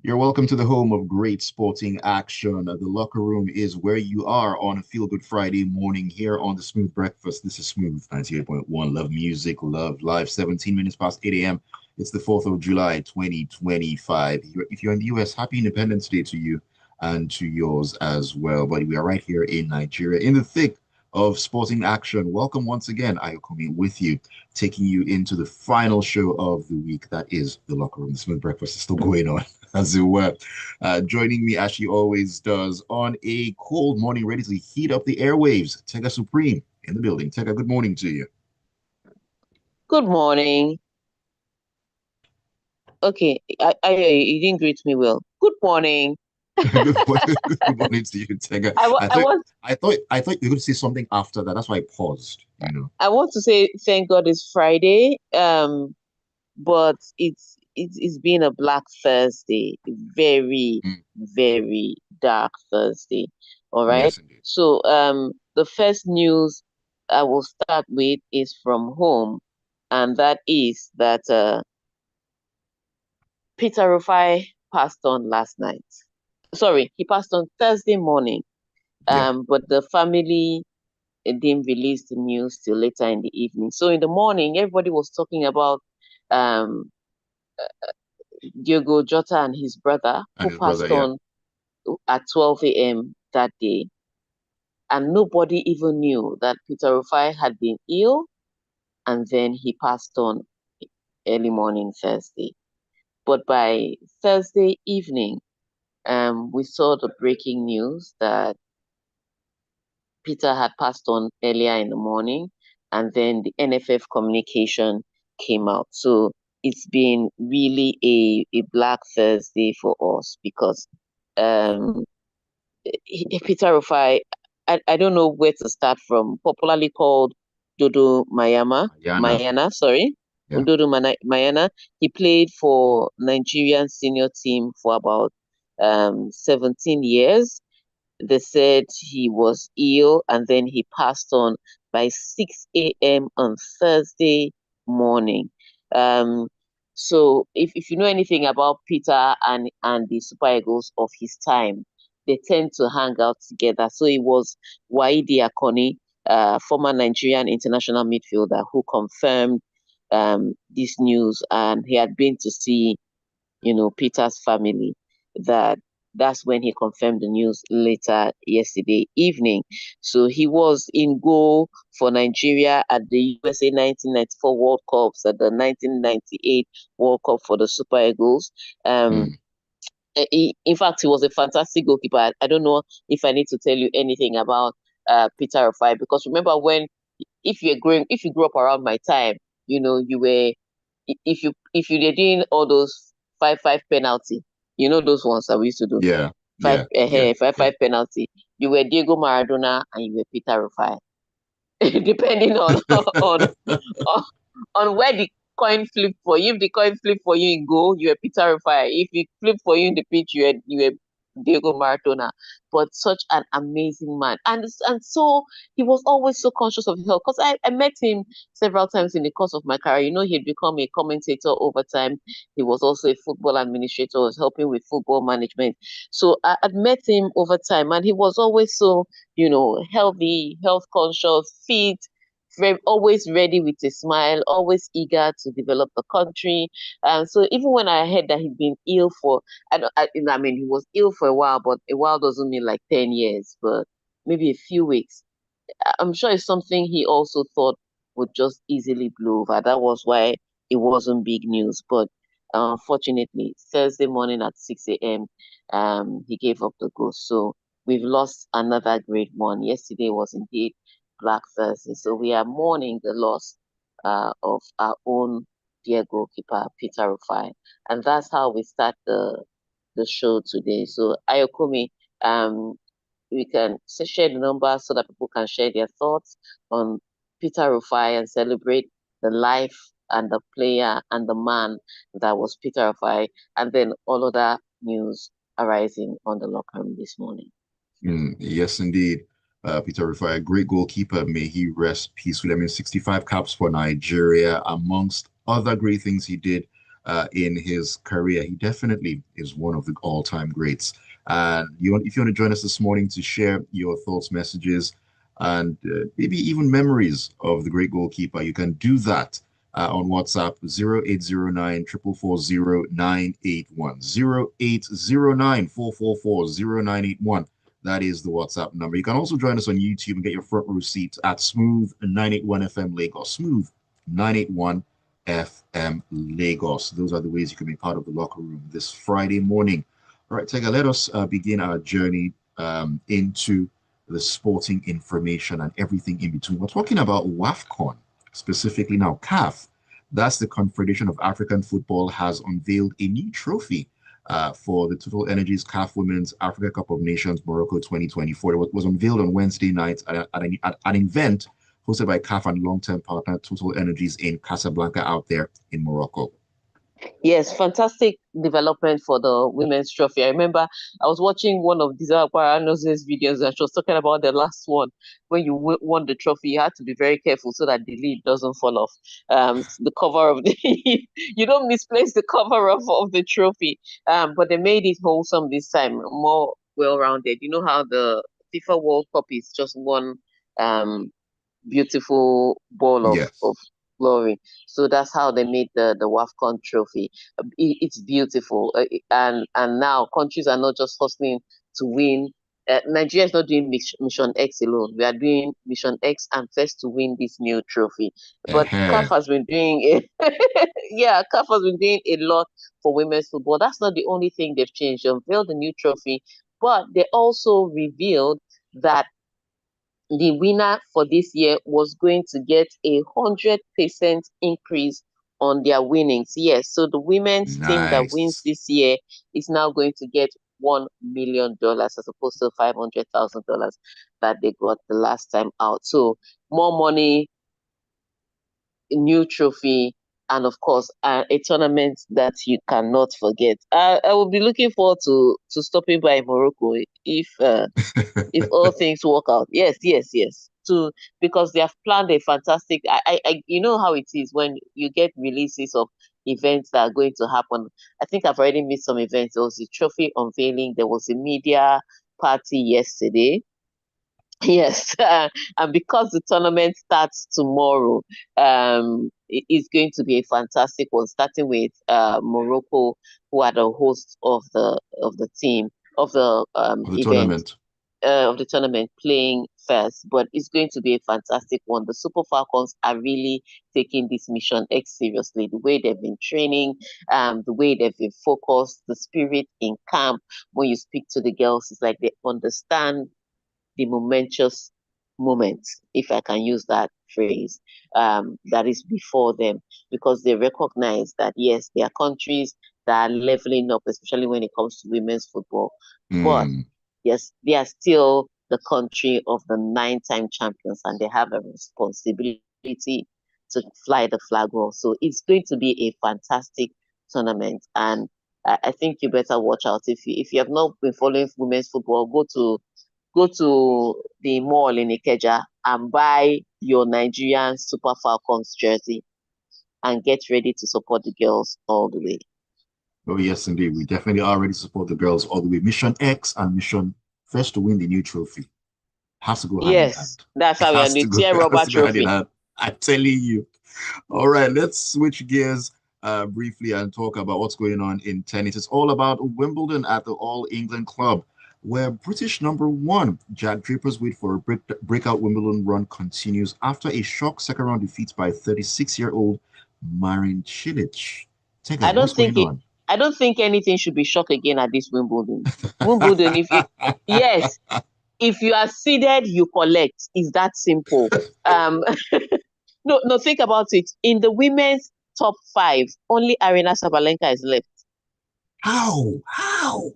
You're welcome to the home of great sporting action. The locker room is where you are on a Feel Good Friday morning here on the Smooth Breakfast. This is Smooth 98.1. Love music, love life. 17 minutes past 8 a.m. It's the 4th of July, 2025. If you're in the US, happy Independence Day to you and to yours as well. But we are right here in Nigeria in the thick of sporting action. Welcome once again, Ayokunmi, with you, taking you into the final show of the week. That is the locker room. The Smooth Breakfast is still going on, as it were. Joining me, as she always does, on a cold morning, ready to heat up the airwaves, Tega Supreme in the building. Tega, good morning to you. Good morning. Okay, you didn't greet me well. Good morning. Good morning to you, Tega. I, wa- I I thought want you were going to say something after that. That's why I paused. I want to say thank God it's Friday. But it's been a Black Thursday, very, Mm, very dark Thursday. All right. yes, indeed. So the first news I will start with is from home, and that is that Peter Rufai passed on last night. Sorry, he passed on Thursday morning. Yeah. But the family didn't release the news till later in the evening. So in the morning, everybody was talking about um Diogo Jota and his brother And who his brother, passed yeah. on at 12 a.m. that day. And nobody even knew that Peter Rufai had been ill and then he passed on early morning Thursday. But by Thursday evening, we saw the breaking news that Peter had passed on earlier in the morning, and then the NFF communication came out. So it's been really a Black Thursday for us because um, Peter Rufai, I don't know where to start from, popularly called Dodo Yana. Mayana, sorry. Yeah. Mayana. He played for Nigerian senior team for about 17 years. They said he was ill and then he passed on by 6 a.m. on Thursday morning. Um, so if you know anything about Peter and the Super Eagles of his time, they tend to hang out together. So it was Waidi Akoni, former Nigerian international midfielder, who confirmed this news, and he had been to see, Peter's family. That's when he confirmed the news later yesterday evening. So he was in goal for Nigeria at the USA 1994 World Cups, at the 1998 World Cup for the Super Eagles. Um, Mm. in fact, he was a fantastic goalkeeper. I don't know if I need to tell you anything about Peter Rufai, because remember when, if you grew up around my time, you were, if you were doing all those 5-5 penalty, those ones that we used to do, Yeah. five Yeah. Yeah. five Yeah. five penalty. You were Diego Maradona and you were Peter Rufai, depending on on on where the coin flip for you. If the coin flip for you in goal, you were Peter Rufai. If it flip for you in the pitch, you were Diego Maradona. But such an amazing man, and so he was always so conscious of health. Because I met him several times in the course of my career. He'd become a commentator over time. He was also a football administrator, was helping with football management. So I'd met him over time, and he was always so, healthy, health conscious, fit, very, always ready with a smile, always eager to develop the country. So even when I heard that he'd been ill for, I mean, he was ill for a while, but a while doesn't mean like 10 years, but maybe a few weeks. I'm sure it's something he also thought would just easily blow over. That was why it wasn't big news. But unfortunately, Thursday morning at 6 a.m., he gave up the ghost. So we've lost another great one. Yesterday was indeed Black Thursday. So we are mourning the loss of our own dear goalkeeper, Peter Rufai. And that's how we start the show today. So Ayokomi, um, we can share the numbers so that people can share their thoughts on Peter Rufai and celebrate the life and the player and the man that was Peter Rufai, and then all other news arising on the locker room this morning. Yes, indeed. Peter Rufai, a great goalkeeper. May he rest peacefully. I mean, 65 caps for Nigeria, amongst other great things he did. in his career. He definitely is one of the all-time greats. And if you want to join us this morning to share your thoughts, messages, and maybe even memories of the great goalkeeper, you can do that on WhatsApp 0809 444 0981. That is the WhatsApp number. You can also join us on YouTube and get your front row seat at Smooth 981 FM Lagos. Smooth 981 FM Lagos. Those are the ways you can be part of the locker room this Friday morning. All right, Tega, let us begin our journey into the sporting information and everything in between. We're talking about WAFCON, specifically now CAF. That's the Confederation of African Football has unveiled a new trophy for the Total Energies CAF Women's Africa Cup of Nations Morocco 2024. It was unveiled on Wednesday night at an event hosted by CAF and long-term partner Total Energies in Casablanca out there in Morocco. Yes, fantastic development for the women's trophy. I remember I was watching one of Dizakwarano's videos and she was talking about the last one. When you won the trophy, you had to be very careful so that the lid doesn't fall off. The cover of the you don't misplace the cover of the trophy. But they made it wholesome this time, more well-rounded. You know how the FIFA World Cup is just one beautiful ball Yes. of glory. So that's how they made the WAFCON trophy. It's beautiful, and now countries are not just hustling to win. Nigeria is not doing Mission X alone. We are doing Mission X and first to win this new trophy. But CAF has been doing it. Yeah, CAF has been doing a lot for women's football. That's not the only thing they've changed. They unveiled the new trophy, but they also revealed that the winner for this year was going to get 100% increase on their winnings. Yes, so the women's team that wins Nice. this year is now going to get $1 million as opposed to $500,000 that they got the last time out. So more money, new trophy, and of course a tournament that you cannot forget. I will be looking forward to stopping by Morocco if all things work out. Yes, yes, yes. To Because they have planned a fantastic. You know how it is when you get releases of events that are going to happen. I think I've already missed some events. There was a trophy unveiling. There was a media party yesterday. Yes, and because the tournament starts tomorrow, it's going to be a fantastic one. Starting with Morocco, who are the hosts of the team of the For the event tournament. of the tournament playing first, but it's going to be a fantastic one. The Super Falcons are really taking this Mission X seriously. The way they've been training, the way they've been focused, the spirit in camp. When you speak to the girls, it's like they understand the momentous moment, if I can use that phrase, that is before them, because they recognize that yes, there are countries that are leveling up, especially when it comes to women's football. But Mm. yes, they are still the country of the 9-time champions, and they have a responsibility to fly the flag well. So it's going to be a fantastic tournament, and I think you better watch out. If you have not been following women's football, go to the mall in Ikeja and buy your Nigerian Super Falcons jersey and get ready to support the girls all the way. Oh, yes, indeed. We definitely already support the girls all the way. Mission X and Mission First to win the new trophy. Has to go hand in Yes, hand. that's how we are Has the to go, Tier has Rubber to go hand in Trophy. hand. I'm telling you. All right, let's switch gears briefly and talk about what's going on in tennis. It's all about Wimbledon at the All England Club, where British number one Jack Draper's wait for a breakout Wimbledon run continues after a shock second round defeat by 36-year-old Marin Cilic. I Tega, what's don't think going it. on? I don't think anything should be shocked again at this Wimbledon. Wimbledon, if you yes, if you are seeded, you collect. It's that simple. Um, no, think about it. In the women's top five, only Arena Sabalenka is left. How? How?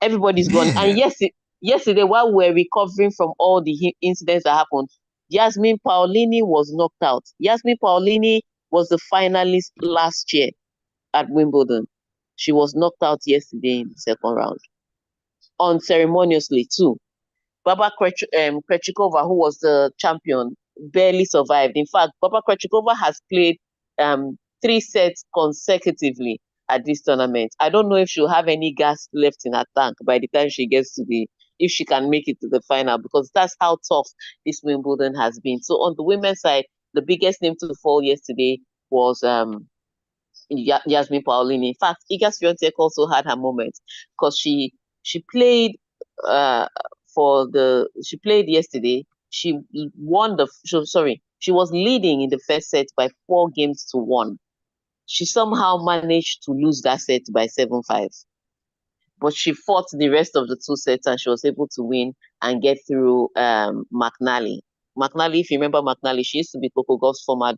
Everybody's gone. And Man. yes, yesterday, while we're recovering from all the incidents that happened, Yasmin Paolini was knocked out. Yasmin Paolini was the finalist last year at Wimbledon. She was knocked out yesterday in the second round, unceremoniously too. Baba Krejcikova, who was the champion, barely survived. In fact, Baba Krejcikova has played 3 sets consecutively at this tournament. I don't know if she'll have any gas left in her tank by the time she gets to if she can make it to the final, because that's how tough this Wimbledon has been. So on the women's side, the biggest name to fall yesterday was Yasmin Paolini. In fact, Iga Swiatek also had her moment, because she played she played yesterday. She won she was leading in the first set by 4 games to 1. She somehow managed to lose that set by 7-5. But she fought the rest of the 2 sets and she was able to win and get through McNally. McNally, if you remember McNally, she used to be Coco Gauff's former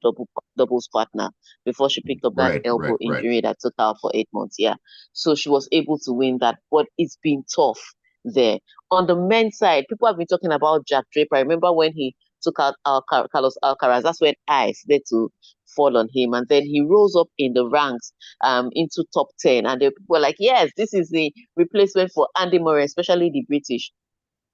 doubles partner before she picked up that elbow injury that took her for 8 months. Yeah. So she was able to win that, but it's been tough there. On the men's side, people have been talking about Jack Draper. I remember when he took out Carlos Alcaraz, that's when I started to fall on him. And then he rose up in the ranks into top 10. And the people were like, yes, this is the replacement for Andy Murray, especially the British.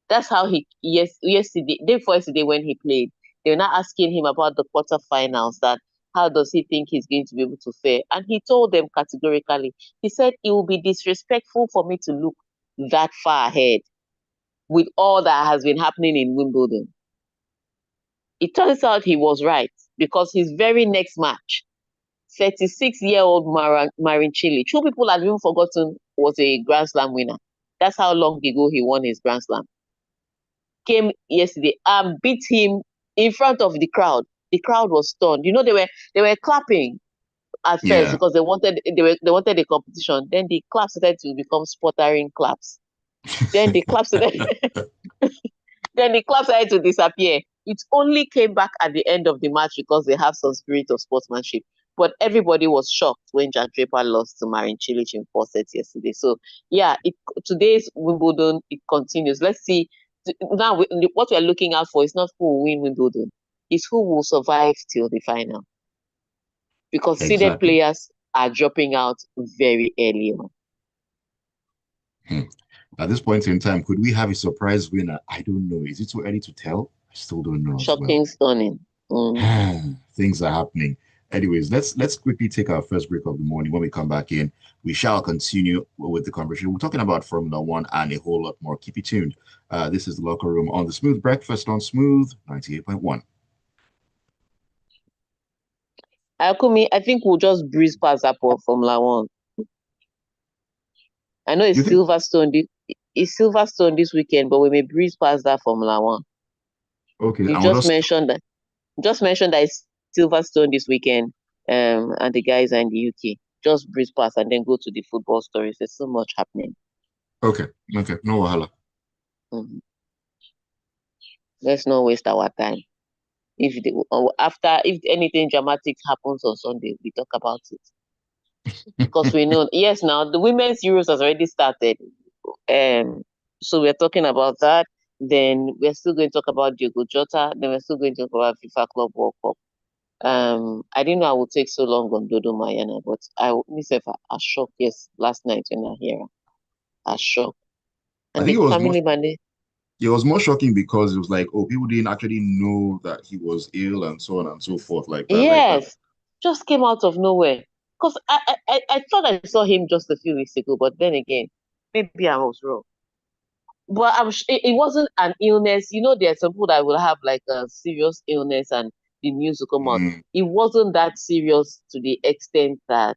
That's how yesterday, day before yesterday when he played, they were not asking him about the quarterfinals, that how does he think he's going to be able to fare? And he told them categorically, he said, it will be disrespectful for me to look that far ahead with all that has been happening in Wimbledon. It turns out he was right, because his very next match, 36-year-old Marin Cilic, who people have even forgotten was a Grand Slam winner. That's how long ago he won his Grand Slam. Came yesterday and beat him in front of the crowd. The crowd was stunned. You know, they were clapping at first because they wanted the competition. Then the claps started to become sputtering claps. Then the claps started to disappear. It only came back at the end of the match because they have some spirit of sportsmanship. But everybody was shocked when Jack Draper lost to Marin Cilic in 4 sets yesterday. So yeah, today's Wimbledon, it continues. Let's see. Now, what we're looking out for is not who will win Wimbledon, it's who will survive till the final. Because seeded players are dropping out very early on. At this point in time, could we have a surprise winner? I don't know. Is it too early to tell? I still don't know as Shocking, stunning. Things are happening. Anyways, let's quickly take our first break of the morning. When we come back in, we shall continue with the conversation. We're talking about Formula One and a whole lot more. Keep it tuned. This is the Locker Room on the Smooth Breakfast on Smooth 98.1. Ayokunmi, I think we'll just breeze past that for Formula One. I know it's Silverstone this weekend, but we may breeze past that Formula One. Okay. You just mentioned that. It's Silverstone this weekend, and the guys are in the UK. Just breeze past and then go to the football stories. There's so much happening. Okay. No wahala. Let's not waste our time. If anything dramatic happens on Sunday, we talk about it. Because we know, yes, now the women's Euros has already started. So we're talking about that. Then we're still going to talk about Diogo Jota. Then we're still going to talk about FIFA Club World Cup. I didn't know I would take so long on Dodo Mayana, but I myself a shocked last night when I hear her. A shock. And I think it was more shocking because it was like, oh, people didn't actually know that he was ill and so on and so forth, like that. Yes, just came out of nowhere. Because I thought I saw him just a few weeks ago, but then again, maybe I was wrong. But it wasn't an illness. You know, there are some people that will have like a serious illness and the news will come out. It wasn't that serious to the extent that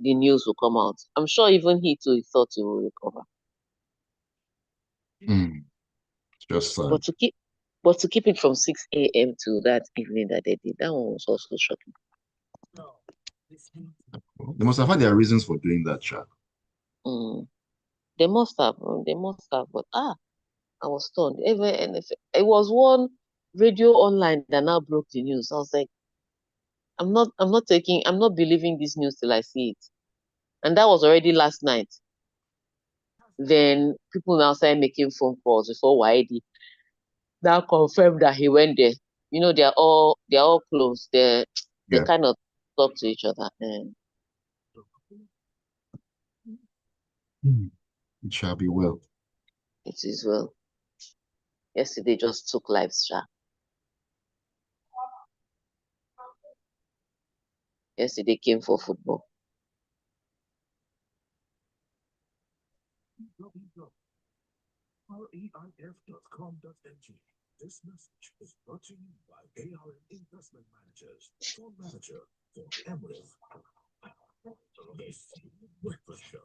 the news will come out. I'm sure even he too thought he will recover. Just sad. But to keep it from 6 a.m. to that evening that they did, that one was also shocking. They must have had their reasons for doing that, Sha. They must have, but I was stunned. It was one radio online that now broke the news. I was like, I'm not believing this news till I see it. And that was already last night. Then people now started making phone calls before YD now confirmed that he went there. You know, they're all close. They kind of talk to each other. It shall be well. It is well. Yesterday just took lives, Sha. Yesterday came for football. reif.com.ng. This message is brought to you by ARM Investment Managers, fund manager for Emirates. The Breakfast Show.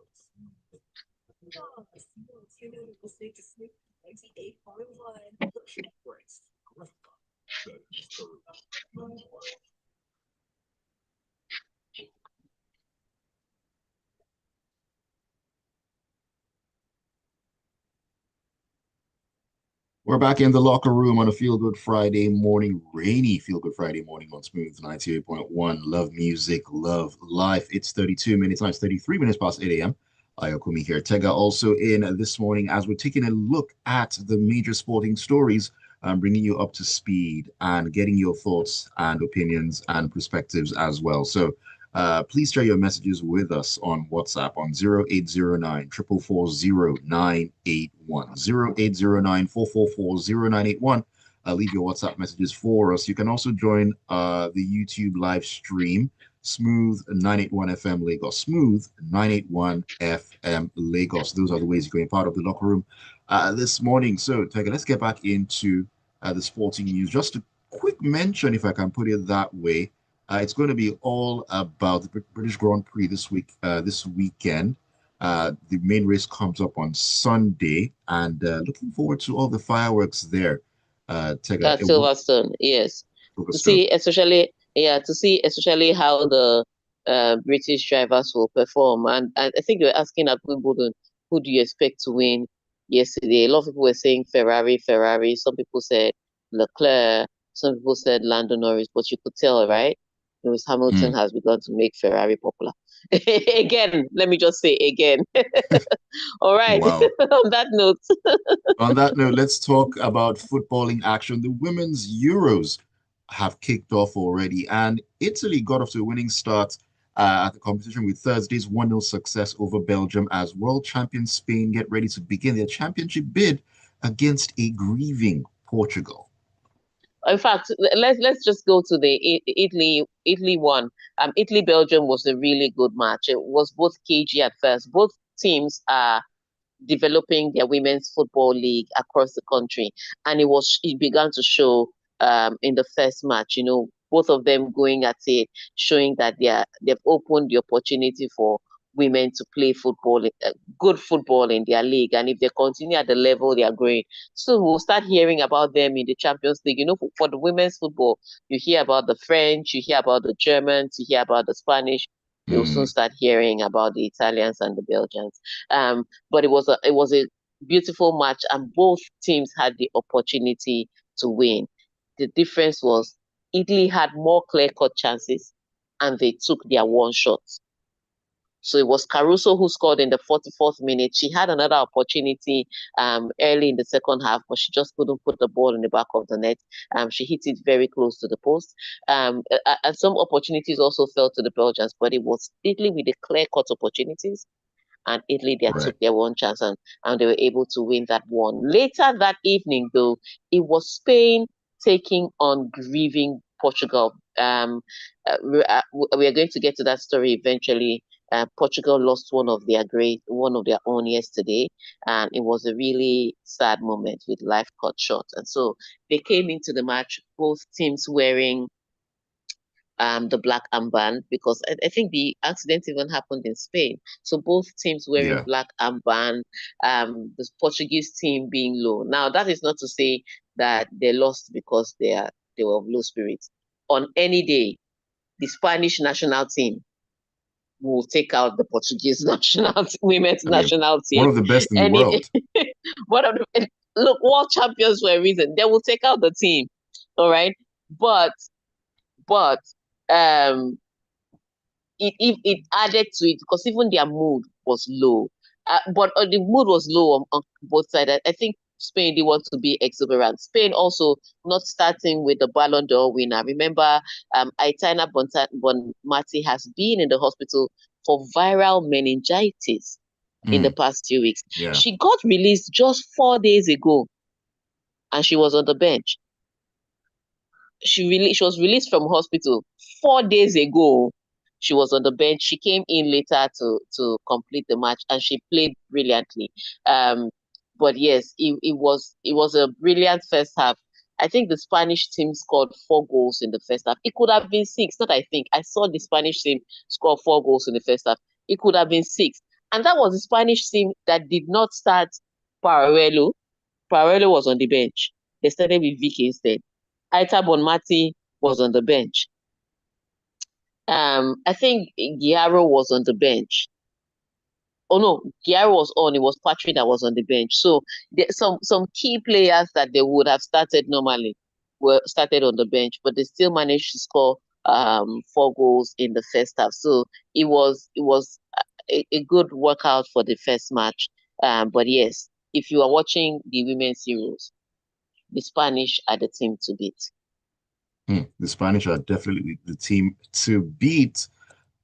We're back in the locker room on a Feel Good Friday morning, rainy Feel Good Friday morning on Smooth 98.1. Love music, love life. It's 32 minutes, now it's 33 minutes past 8 a.m. Ayokunmi here. Tega also in this morning as we're taking a look at the major sporting stories, bringing you up to speed and getting your thoughts and opinions and perspectives as well. So please share your messages with us on WhatsApp on 0809 444 0981. 0809 444 0981. Leave your WhatsApp messages for us. You can also join the YouTube live stream, Smooth 981 FM Lagos. Smooth 981 FM Lagos. Those are the ways you're going part of the locker room this morning. So, Tega, let's get back into the sporting news. Just a quick mention, if I can put it that way. It's going to be all about the British Grand Prix this weekend. The main race comes up on Sunday, and looking forward to all the fireworks there. Tega, At Silverstone, yes. Silverstone. To see especially how the British drivers will perform. And I think they were asking at Wimbledon, who do you expect to win yesterday? A lot of people were saying Ferrari, Ferrari. Some people said Leclerc. Some people said Lando Norris. But you could tell, right? Lewis Hamilton has begun to make Ferrari popular. Again, let me just say again. All right. Wow. On that note. On that note, let's talk about footballing action. The women's Euros have kicked off already, and Italy got off to a winning start at the competition with Thursday's 1-0 success over Belgium as world champion Spain get ready to begin their championship bid against a grieving Portugal. In fact, let's just go to the Italy one. Italy Belgium was a really good match. It was both cagey at first. Both teams are developing their women's football league across the country, and it began to show in the first match. You know, both of them going at it, showing that they've opened the opportunity for women to play football, good football in their league, and if they continue at the level they are going, so we'll start hearing about them in the Champions League. You know, for the women's football, you hear about the French, you hear about the Germans, you hear about the Spanish. You'll soon start hearing about the Italians and the Belgians. But it was a beautiful match, and both teams had the opportunity to win. The difference was Italy had more clear-cut chances, and they took their one shot. So it was Caruso who scored in the 44th minute. She had another opportunity early in the second half, but she just couldn't put the ball in the back of the net. She hit it very close to the post. And some opportunities also fell to the Belgians, but it was Italy with the clear-cut opportunities, and Italy they took their one chance, and they were able to win that one. Later that evening, though, it was Spain taking on grieving Portugal. We are going to get to that story eventually. Portugal lost one of their own yesterday, and it was a really sad moment with life cut short. And so they came into the match, both teams wearing the black armband, because I think the accident even happened in Spain. So both teams wearing black armband, the Portuguese team being low. Now that is not to say that they lost because they were of low spirits. On any day, the Spanish national team will take out the Portuguese women's national team. One of the best in the world. Look, world champions for a reason. They will take out the team. All right. But it added to it, because even their mood was low. But the mood was low on both sides. I think Spain, they want to be exuberant. Spain also not starting with the Ballon d'Or winner. Remember, Aitana Bonmati has been in the hospital for viral meningitis in the past few weeks. Yeah. She got released just 4 days ago, and she was on the bench. She was released from hospital 4 days ago, she was on the bench. She came in later to complete the match, and she played brilliantly. But yes, it was a brilliant first half. I think the Spanish team scored 4 goals in the first half. It could have been six. Not I think. I saw the Spanish team score 4 goals in the first half. It could have been six. And that was the Spanish team that did not start Paruelo. Paruelo was on the bench. They started with Vicky instead. Aita Bonmati was on the bench. I think Guerrero was on the bench. Oh no, Guerrero was on. It was Patrick that was on the bench. So some key players that they would have started normally were started on the bench, but they still managed to score 4 goals in the first half. So it was a good workout for the first match. But yes, if you are watching the women's Euros, the Spanish are the team to beat. The Spanish are definitely the team to beat.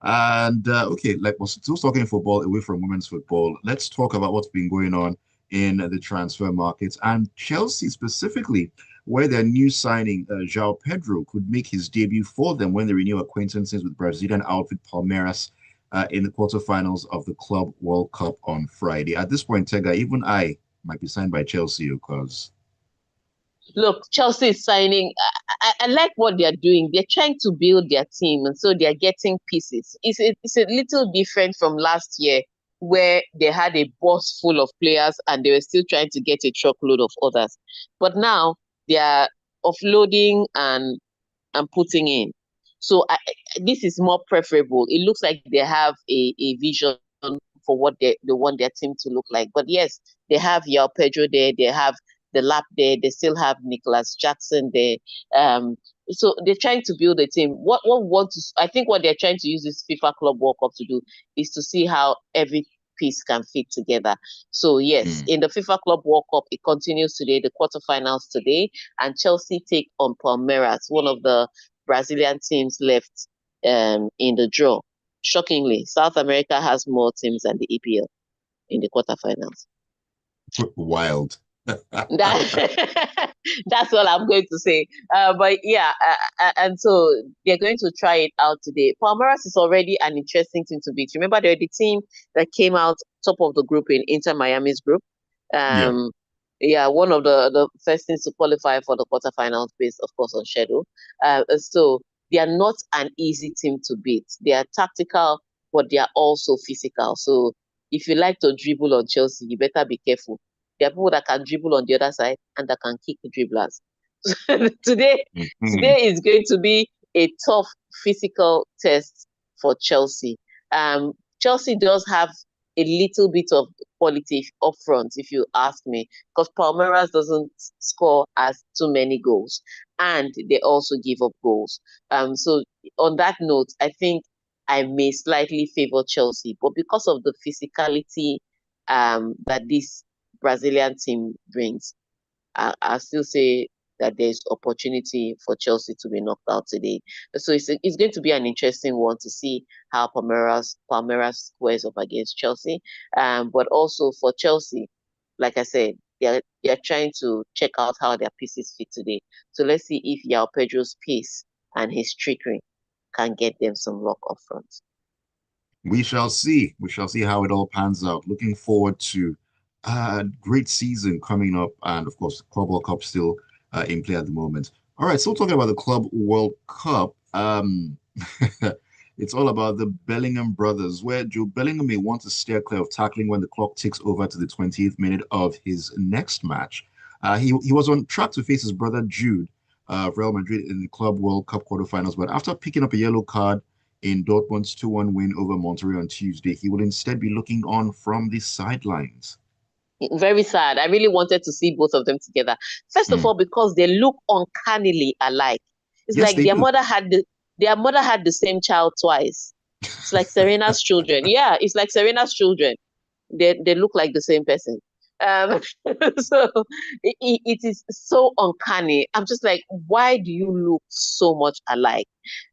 And okay, like we're still talking football away from women's football. Let's talk about what's been going on in the transfer markets and Chelsea specifically, where their new signing, João Pedro, could make his debut for them when they renew acquaintances with Brazilian outfit Palmeiras in the quarterfinals of the Club World Cup on Friday. At this point, Tega, even I might be signed by Chelsea because Look, Chelsea is signing. I like what they're doing. They're trying to build their team, and so they're getting pieces. It's a little different from last year, where they had a bus full of players and they were still trying to get a truckload of others. But now they are offloading and putting in. So this is more preferable. It looks like they have a vision for what they want their team to look like. But yes, they have Yao Pedro there. They have the lap there. They still have Nicholas Jackson there. So they're trying to build a team. I think what they're trying to use this FIFA Club World Cup to do is to see how every piece can fit together. So yes, in the FIFA Club World Cup, it continues today, the quarterfinals today, and Chelsea take on Palmeiras, one of the Brazilian teams left in the draw. Shockingly, South America has more teams than the EPL in the quarterfinals. wild. That, that's all I'm going to say. But yeah, and so they're going to try it out today. Palmeiras is already an interesting team to beat. Remember, they're the team that came out top of the group in Inter Miami's group. Yeah. Yeah, one of the first things to qualify for the quarterfinals based, of course, on schedule. So they are not an easy team to beat. They are tactical, but they are also physical. So if you like to dribble on Chelsea, you better be careful. There are people that can dribble on the other side and that can kick the dribblers. today, Mhm. today is going to be a tough physical test for Chelsea. Chelsea does have a little bit of quality up front, if you ask me, because Palmeiras doesn't score as too many goals, and they also give up goals. So on that note, I think I may slightly favor Chelsea, but because of the physicality that this Brazilian team brings, I still say that there's opportunity for Chelsea to be knocked out today. So it's going to be an interesting one to see how Palmeiras squares up against Chelsea. But also for Chelsea, like I said, they're trying to check out how their pieces fit today. So let's see if Yao Pedro's pace and his trickery can get them some luck up front. We shall see. We shall see how it all pans out. Looking forward to a great season coming up, and of course, the Club World Cup still in play at the moment. All right, so talking about the Club World Cup, it's all about the Bellingham brothers, where Joe Bellingham may want to steer clear of tackling when the clock ticks over to the 20th minute of his next match. He was on track to face his brother Jude of Real Madrid in the Club World Cup quarterfinals, but after picking up a yellow card in Dortmund's 2-1 win over Monterrey on Tuesday, he will instead be looking on from the sidelines. Very sad. I really wanted to see both of them together. First of all, because they look uncannily alike. It's Yes, like they do. their mother had the same child twice. It's like Serena's children. Yeah, it's like Serena's children. They look like the same person. Um, so it is so uncanny. I'm just like, why do you look so much alike?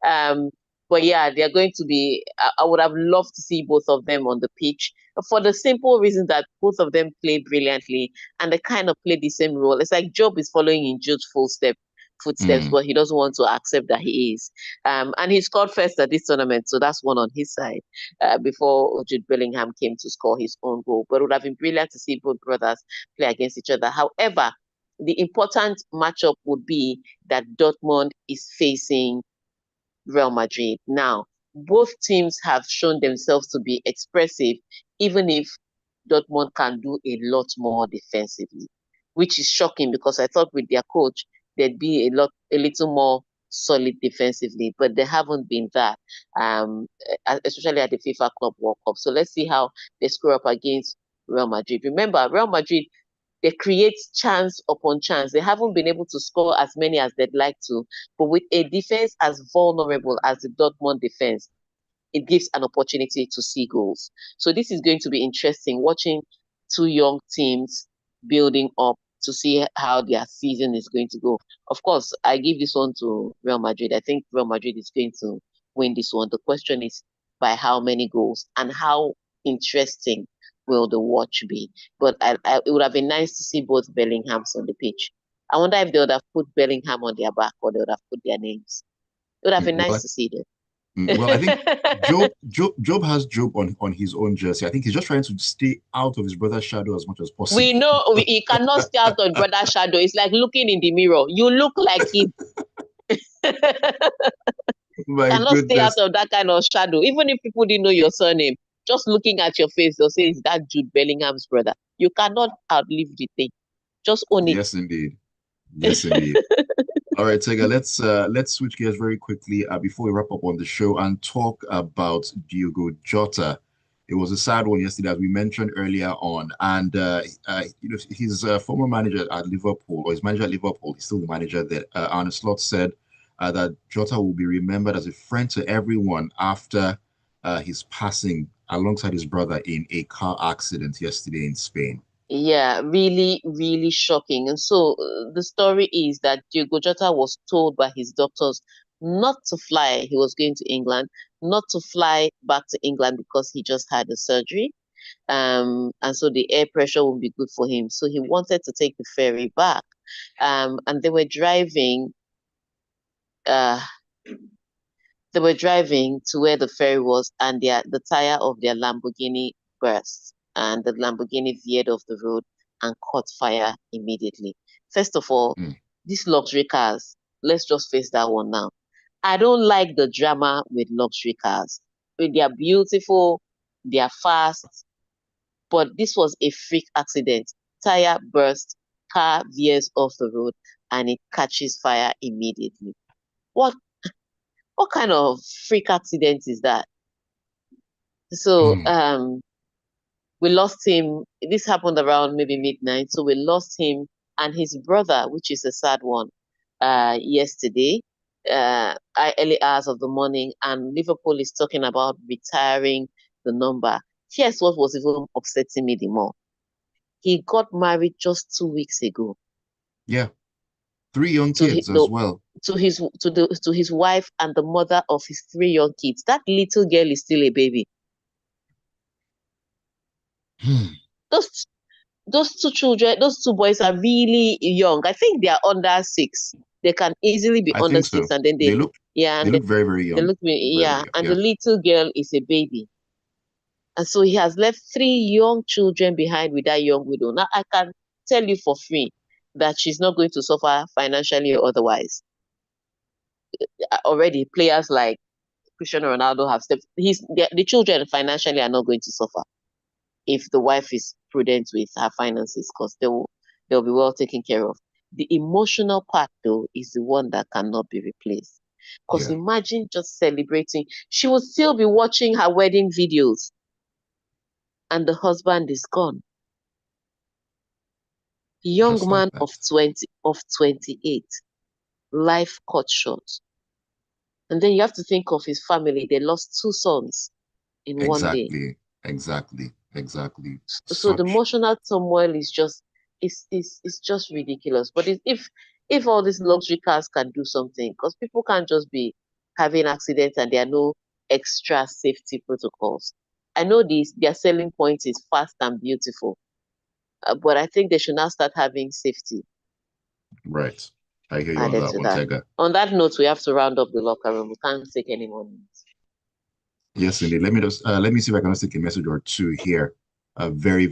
Um, but yeah, they're going to be. I would have loved to see both of them on the pitch for the simple reason that both of them play brilliantly and they kind of play the same role. It's like Job is following in Jude's footsteps. footsteps, but he doesn't want to accept that he is. And he scored first at this tournament, so that's one on his side, before Jude Bellingham came to score his own goal. But it would have been brilliant to see both brothers play against each other. However, the important matchup would be that Dortmund is facing Real Madrid. Now, both teams have shown themselves to be expressive, even if Dortmund can do a lot more defensively, which is shocking because I thought with their coach they'd be a little more solid defensively, but they haven't been that, especially at the FIFA Club World Cup. So let's see how they score up against Real Madrid. Remember, Real Madrid, they create chance upon chance. They haven't been able to score as many as they'd like to, but with a defense as vulnerable as the Dortmund defense, it gives an opportunity to see goals. So this is going to be interesting, watching two young teams building up to see how their season is going to go. Of course, I give this one to Real Madrid. I think Real Madrid is going to win this one. The question is by how many goals and how interesting will the watch be. But it would have been nice to see both Bellinghams on the pitch. I wonder if they would have put Bellingham on their back or they would have put their names. It would have been nice to see them. Well, I think Job has Job on his own jersey. I think he's just trying to stay out of his brother's shadow as much as possible. We know he cannot stay out of brother's shadow. It's like looking in the mirror. You look like him. My Cannot goodness. stay out of that kind of shadow. Even if people didn't know your surname, just looking at your face, they'll say, is that Jude Bellingham's brother? You cannot outlive the thing. Just own it. Yes, indeed. Yes, indeed. All right, Tega, let's switch gears very quickly before we wrap up on the show and talk about Diogo Jota. It was a sad one yesterday, as we mentioned earlier on, and his former manager at Liverpool, or his manager at Liverpool, he's still the manager there. Arne Slot said that Jota will be remembered as a friend to everyone after his passing alongside his brother in a car accident yesterday in Spain. Yeah, really, really shocking. And so the story is that Diogo Jota was told by his doctors not to fly. He was going to England, not to fly back to England because he just had a surgery. And so the air pressure won't be good for him. So he wanted to take the ferry back. And uh, they were driving to where the ferry was, and the tire of their Lamborghini burst, and the Lamborghini veered off the road and caught fire immediately. First of all, these luxury cars, let's just face that one now. I don't like the drama with luxury cars. They are beautiful, they are fast, but this was a freak accident. Tire burst, car veers off the road, and it catches fire immediately. What kind of freak accident is that? So we lost him. This happened around maybe midnight. So we lost him and his brother, which is a sad one, yesterday, early hours of the morning. And Liverpool is talking about retiring the number. Here's what was even upsetting me the more. He got married just 2 weeks ago. Yeah. 3 young kids as well. To his wife and the mother of his 3 young kids. That little girl is still a baby. Those 2 children, those 2 boys are really young. I think they are under 6. They can easily be under 6, and then they look very, very young. They look and the little girl is a baby. And so he has left 3 young children behind with that young widow. Now I can tell you for free that she's not going to suffer financially or otherwise. Already players like Cristiano Ronaldo have stepped. The children financially are not going to suffer if the wife is prudent with her finances, because they'll be well taken care of. The emotional part, though, is the one that cannot be replaced. Because imagine just celebrating. She will still be watching her wedding videos, and the husband is gone. Young man of 28, life cut short. And then you have to think of his family. They lost 2 sons in one day. Exactly. So the emotional turmoil is just it's just ridiculous. But if all these luxury cars can do something, because people can't just be having accidents and there are no extra safety protocols. I know their selling point is fast and beautiful, but I think they should now start having safety. Right. I hear you on added that to one, that. Tega. On that note, we have to round up the locker room. We can't take any more minutes. Yes, indeed. Let me see if I can just take a message or two here. Very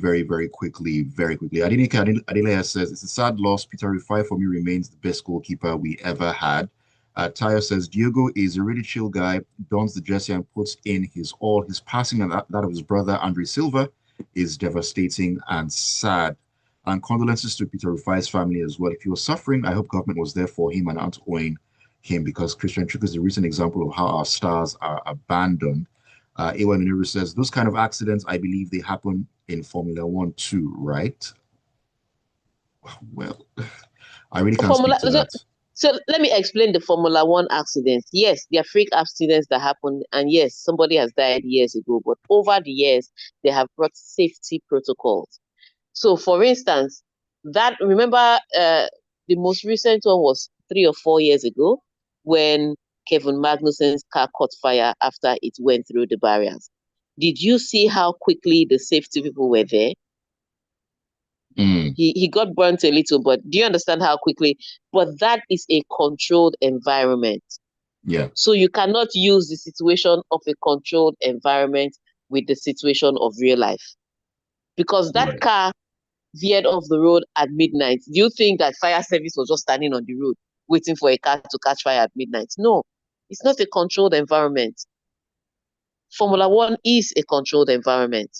quickly, very quickly. Adelea says it's a sad loss. Peter Rifai for me remains the best goalkeeper we ever had. Tayo says Diego is a really chill guy, dons the jersey and puts in his all. His passing and that of his brother Andre Silva is devastating and sad. And condolences to Peter Rifai's family as well. If he was suffering, I hope government was there for him and aren't owing him, because Christian Trick is a recent example of how our stars are abandoned. Ewan Nuru says, those kind of accidents, I believe they happen in Formula One too, right? Well, I really can't speak Formula. to that. So let me explain the Formula One accidents. Yes, they are freak accidents that happen, and yes, somebody has died years ago. But over the years, they have brought safety protocols. So, for instance, remember the most recent one was 3 or 4 years ago when Kevin Magnussen's car caught fire after it went through the barriers. Did you see how quickly the safety people were there? Mm, He got burnt a little, but do you understand how quickly? But that is a controlled environment. yeah, So you cannot use the situation of a controlled environment with the situation of real life. Because that right. car veered off the road at midnight. Do you think that fire service was just standing on the road waiting for a car to catch fire at midnight? No, it's not a controlled environment. Formula One is a controlled environment.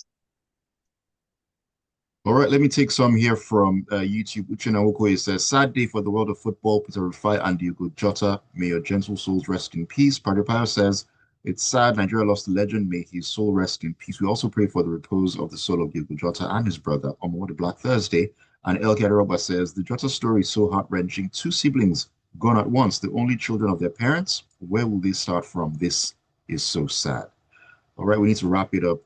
All right, let me take some here from YouTube. Uchenna Okoye says, sad day for the world of football. Peter Rufai and Diogo Jota. May your gentle souls rest in peace. Padio says, it's sad Nigeria lost a legend. May his soul rest in peace. We also pray for the repose of the soul of Diogo Jota and his brother on what a Black Thursday. And El Kaderoba says, the Jota story is so heart-wrenching. Two siblings gone at once, the only children of their parents. Where will they start from? This is so sad. All right, we need to wrap it up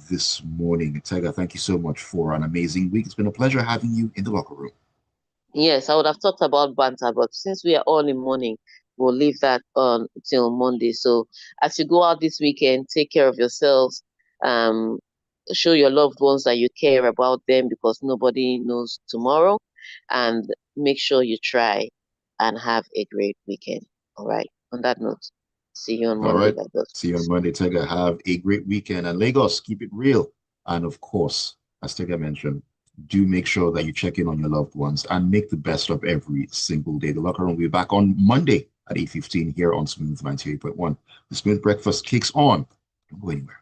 this morning. Tega, thank you so much for an amazing week. It's been a pleasure having you in the locker room. Yes, I would have talked about banter, but since we are all in morning, we'll leave that on till Monday. So as you go out this weekend, take care of yourselves. Um, show your loved ones that you care about them because nobody knows tomorrow. And make sure you try and have a great weekend. All right. On that note, see you on All Monday right, by God's see you on grace. Monday, Tega. Have a great weekend. And Lagos, keep it real. And of course, as Tega mentioned, do make sure that you check in on your loved ones and make the best of every single day. The locker room will be back on Monday at 8:15 here on Smooth 98.1. The Smooth Breakfast kicks on. Don't go anywhere.